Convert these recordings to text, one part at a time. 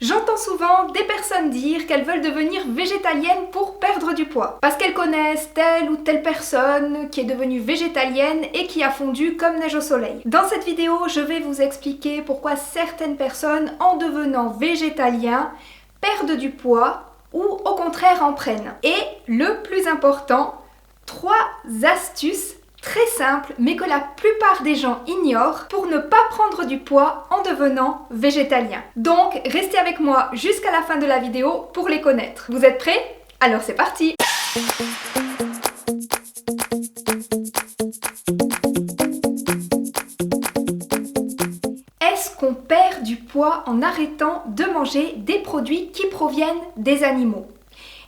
J'entends souvent des personnes dire qu'elles veulent devenir végétaliennes pour perdre du poids, parce qu'elles connaissent telle ou telle personne qui est devenue végétalienne et qui a fondu comme neige au soleil. Dans cette vidéo, je vais vous expliquer pourquoi certaines personnes, en devenant végétaliens, perdent du poids ou au contraire en prennent. Et le plus important, 3 astuces très simple, mais que la plupart des gens ignorent pour ne pas prendre du poids en devenant végétalien. Donc, restez avec moi jusqu'à la fin de la vidéo pour les connaître. Vous êtes prêts? Alors c'est parti! Est-ce qu'on perd du poids en arrêtant de manger des produits qui proviennent des animaux?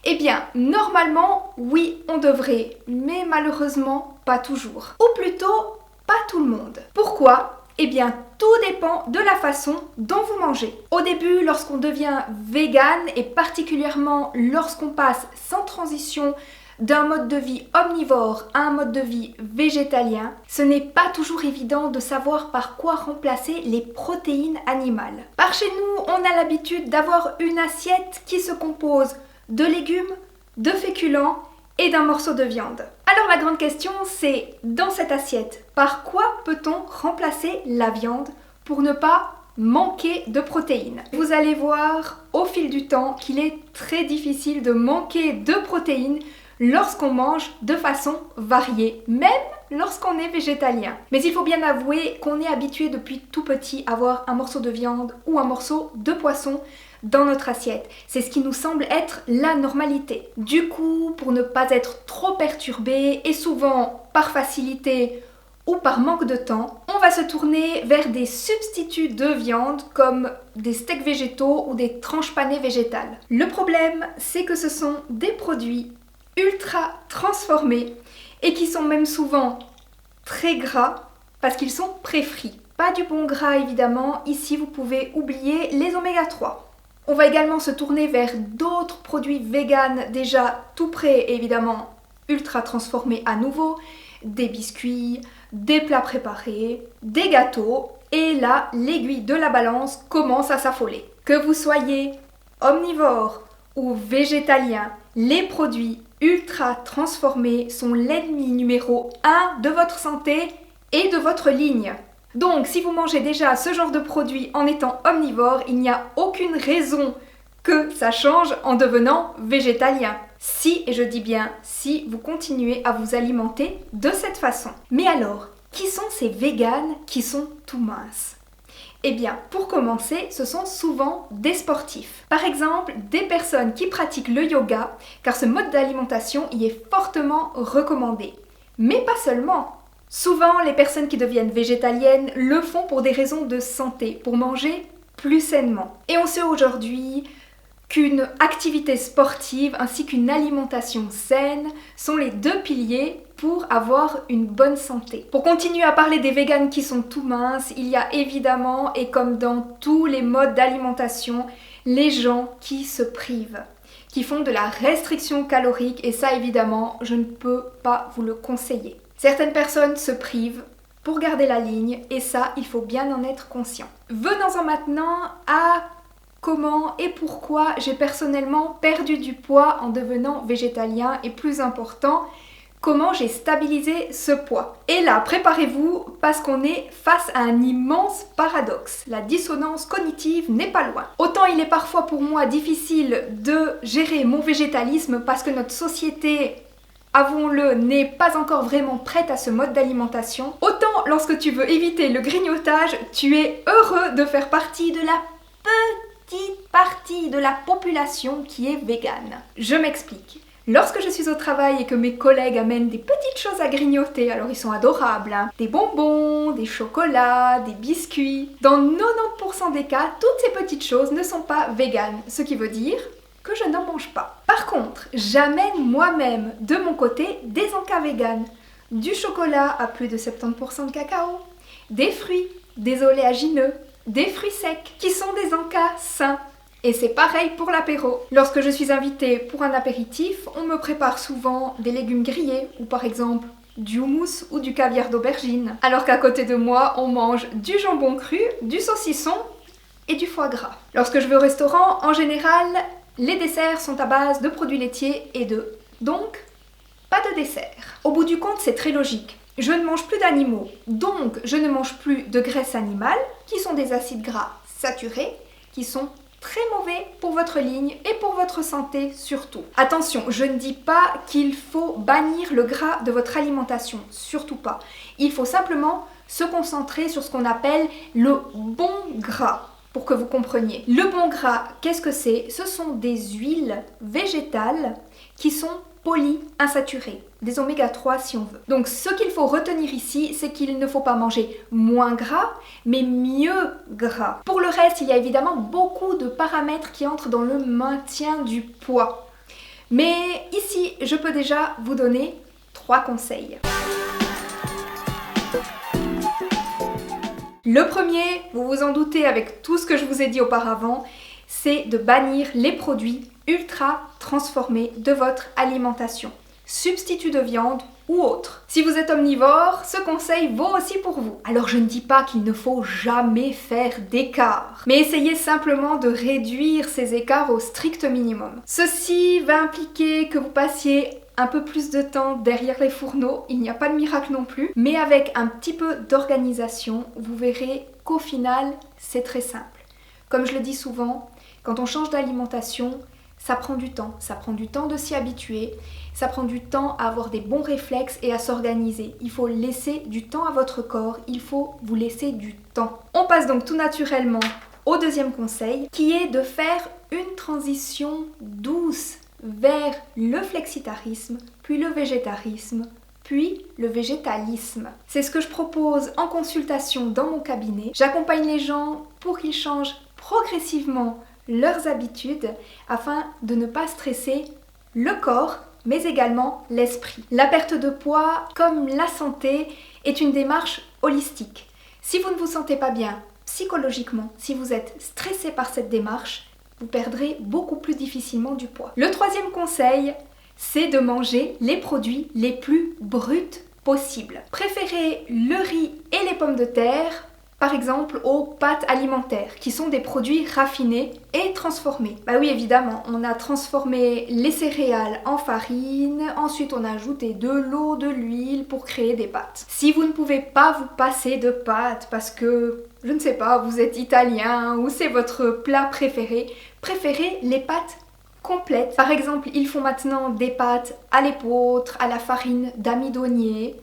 Eh bien, normalement, oui, on devrait, mais malheureusement, pas toujours. Ou plutôt, pas tout le monde. Pourquoi? Eh bien, tout dépend de la façon dont vous mangez. Au début, lorsqu'on devient vegan, et particulièrement lorsqu'on passe sans transition d'un mode de vie omnivore à un mode de vie végétalien, ce n'est pas toujours évident de savoir par quoi remplacer les protéines animales. Par chez nous, on a l'habitude d'avoir une assiette qui se compose de légumes, de féculents et d'un morceau de viande. Alors la grande question c'est, dans cette assiette, par quoi peut-on remplacer la viande pour ne pas manquer de protéines? Vous allez voir au fil du temps qu'il est très difficile de manquer de protéines lorsqu'on mange de façon variée, même lorsqu'on est végétalien. Mais il faut bien avouer qu'on est habitué depuis tout petit à avoir un morceau de viande ou un morceau de poisson dans notre assiette. C'est ce qui nous semble être la normalité. Du coup, pour ne pas être trop perturbé et souvent par facilité ou par manque de temps, on va se tourner vers des substituts de viande comme des steaks végétaux ou des tranches panées végétales. Le problème, c'est que ce sont des produits ultra transformés et qui sont même souvent très gras parce qu'ils sont pré-frits. Pas du bon gras évidemment, ici vous pouvez oublier les oméga 3. On va également se tourner vers d'autres produits véganes déjà tout prêts, évidemment ultra transformés à nouveau, des biscuits, des plats préparés, des gâteaux, et là l'aiguille de la balance commence à s'affoler. Que vous soyez omnivore ou végétalien, les produits ultra transformés sont l'ennemi numéro 1 de votre santé et de votre ligne. Donc, si vous mangez déjà ce genre de produit en étant omnivore, il n'y a aucune raison que ça change en devenant végétalien. Si, et je dis bien si, vous continuez à vous alimenter de cette façon. Mais alors, qui sont ces véganes qui sont tout minces? Eh bien, pour commencer, ce sont souvent des sportifs. Par exemple, des personnes qui pratiquent le yoga, car ce mode d'alimentation y est fortement recommandé. Mais pas seulement. Souvent, les personnes qui deviennent végétaliennes le font pour des raisons de santé, pour manger plus sainement. Et on sait aujourd'hui qu'une activité sportive ainsi qu'une alimentation saine sont les 2 piliers pour avoir une bonne santé. Pour continuer à parler des véganes qui sont tout minces, il y a évidemment, et comme dans tous les modes d'alimentation, les gens qui se privent, qui font de la restriction calorique, et ça évidemment, je ne peux pas vous le conseiller. Certaines personnes se privent pour garder la ligne, et ça, il faut bien en être conscient. Venons-en maintenant à comment et pourquoi j'ai personnellement perdu du poids en devenant végétalien, et plus important, comment j'ai stabilisé ce poids. Et là, préparez-vous parce qu'on est face à un immense paradoxe. La dissonance cognitive n'est pas loin. Autant il est parfois pour moi difficile de gérer mon végétalisme parce que notre société, avouons-le, n'est pas encore vraiment prête à ce mode d'alimentation, autant lorsque tu veux éviter le grignotage, tu es heureux de faire partie de la petite partie de la population qui est végane. Je m'explique. Lorsque je suis au travail et que mes collègues amènent des petites choses à grignoter, alors ils sont adorables, hein, des bonbons, des chocolats, des biscuits, dans 90% des cas, toutes ces petites choses ne sont pas véganes, ce qui veut dire que je n'en mange pas. Par contre, j'amène moi-même de mon côté des encas véganes, du chocolat à plus de 70% de cacao, des fruits, des oléagineux, des fruits secs qui sont des encas sains. Et c'est pareil pour l'apéro. Lorsque je suis invitée pour un apéritif, on me prépare souvent des légumes grillés ou par exemple du houmous ou du caviar d'aubergine. Alors qu'à côté de moi, on mange du jambon cru, du saucisson et du foie gras. Lorsque je vais au restaurant, en général, les desserts sont à base de produits laitiers et d'œufs. Donc, pas de dessert. Au bout du compte, c'est très logique. Je ne mange plus d'animaux, donc je ne mange plus de graisse animale, qui sont des acides gras saturés, qui sont très mauvais pour votre ligne et pour votre santé surtout. Attention, je ne dis pas qu'il faut bannir le gras de votre alimentation, surtout pas. Il faut simplement se concentrer sur ce qu'on appelle le bon gras, pour que vous compreniez. Le bon gras, qu'est-ce que c'est? Ce sont des huiles végétales qui sont polyinsaturées, des oméga 3 si on veut. Donc ce qu'il faut retenir ici, c'est qu'il ne faut pas manger moins gras, mais mieux gras. Pour le reste, il y a évidemment beaucoup de paramètres qui entrent dans le maintien du poids. Mais ici, je peux déjà vous donner 3 conseils. Le premier, vous vous en doutez avec tout ce que je vous ai dit auparavant, c'est de bannir les produits ultra transformés de votre alimentation, substituts de viande ou autres. Si vous êtes omnivore, ce conseil vaut aussi pour vous. Alors je ne dis pas qu'il ne faut jamais faire d'écart, mais essayez simplement de réduire ces écarts au strict minimum. Ceci va impliquer que vous passiez un peu plus de temps derrière les fourneaux, il n'y a pas de miracle non plus, mais avec un petit peu d'organisation, vous verrez qu'au final, c'est très simple. Comme je le dis souvent, quand on change d'alimentation, ça prend du temps. Ça prend du temps de s'y habituer, ça prend du temps à avoir des bons réflexes et à s'organiser. Il faut laisser du temps à votre corps, il faut vous laisser du temps. On passe donc tout naturellement au deuxième conseil, qui est de faire une transition douce vers le flexitarisme, puis le végétarisme, puis le végétalisme. C'est ce que je propose en consultation dans mon cabinet. J'accompagne les gens pour qu'ils changent progressivement leurs habitudes afin de ne pas stresser le corps, mais également l'esprit. La perte de poids, comme la santé, est une démarche holistique. Si vous ne vous sentez pas bien psychologiquement, si vous êtes stressé par cette démarche, vous perdrez beaucoup plus difficilement du poids. Le troisième conseil, c'est de manger les produits les plus bruts possibles. Préférez le riz et les pommes de terre, par exemple aux pâtes alimentaires, qui sont des produits raffinés et transformés. Bah oui, évidemment, on a transformé les céréales en farine, ensuite on a ajouté de l'eau, de l'huile pour créer des pâtes. Si vous ne pouvez pas vous passer de pâtes parce que, je ne sais pas, vous êtes italien ou c'est votre plat préféré, préférez les pâtes complètes. Par exemple, ils font maintenant des pâtes à l'épeautre, à la farine d'amidonnier.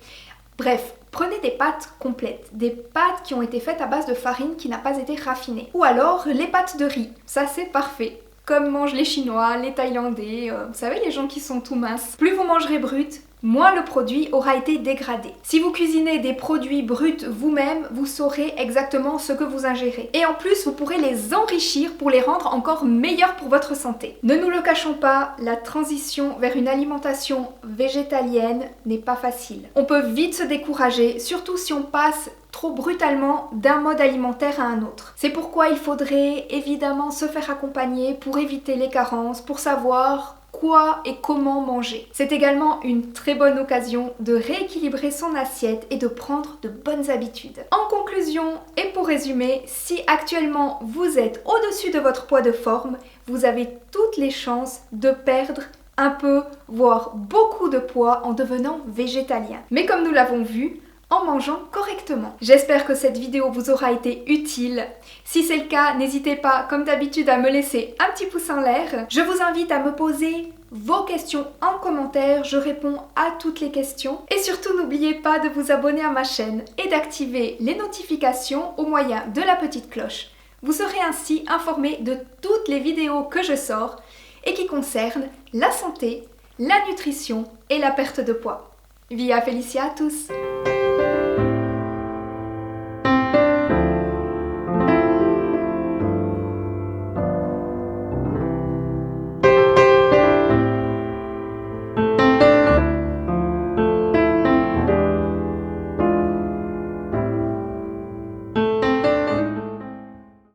Bref, prenez des pâtes complètes, des pâtes qui ont été faites à base de farine qui n'a pas été raffinée. Ou alors les pâtes de riz, ça c'est parfait. Comme mangent les Chinois, les Thaïlandais, vous savez les gens qui sont tout minces. Plus vous mangerez brut, moins le produit aura été dégradé. Si vous cuisinez des produits bruts vous-même, vous saurez exactement ce que vous ingérez. Et en plus, vous pourrez les enrichir pour les rendre encore meilleurs pour votre santé. Ne nous le cachons pas, la transition vers une alimentation végétalienne n'est pas facile. On peut vite se décourager, surtout si on passe trop brutalement d'un mode alimentaire à un autre. C'est pourquoi il faudrait évidemment se faire accompagner pour éviter les carences, pour savoir quoi et comment manger. C'est également une très bonne occasion de rééquilibrer son assiette et de prendre de bonnes habitudes. En conclusion, et pour résumer, si actuellement vous êtes au-dessus de votre poids de forme, vous avez toutes les chances de perdre un peu, voire beaucoup de poids en devenant végétalien. Mais comme nous l'avons vu, en mangeant correctement. J'espère que cette vidéo vous aura été utile. Si c'est le cas, n'hésitez pas, comme d'habitude, à me laisser un petit pouce en l'air. Je vous invite à me poser vos questions en commentaire, je réponds à toutes les questions. Et surtout, n'oubliez pas de vous abonner à ma chaîne et d'activer les notifications au moyen de la petite cloche. Vous serez ainsi informé de toutes les vidéos que je sors et qui concernent la santé, la nutrition et la perte de poids. Via Felicia à tous!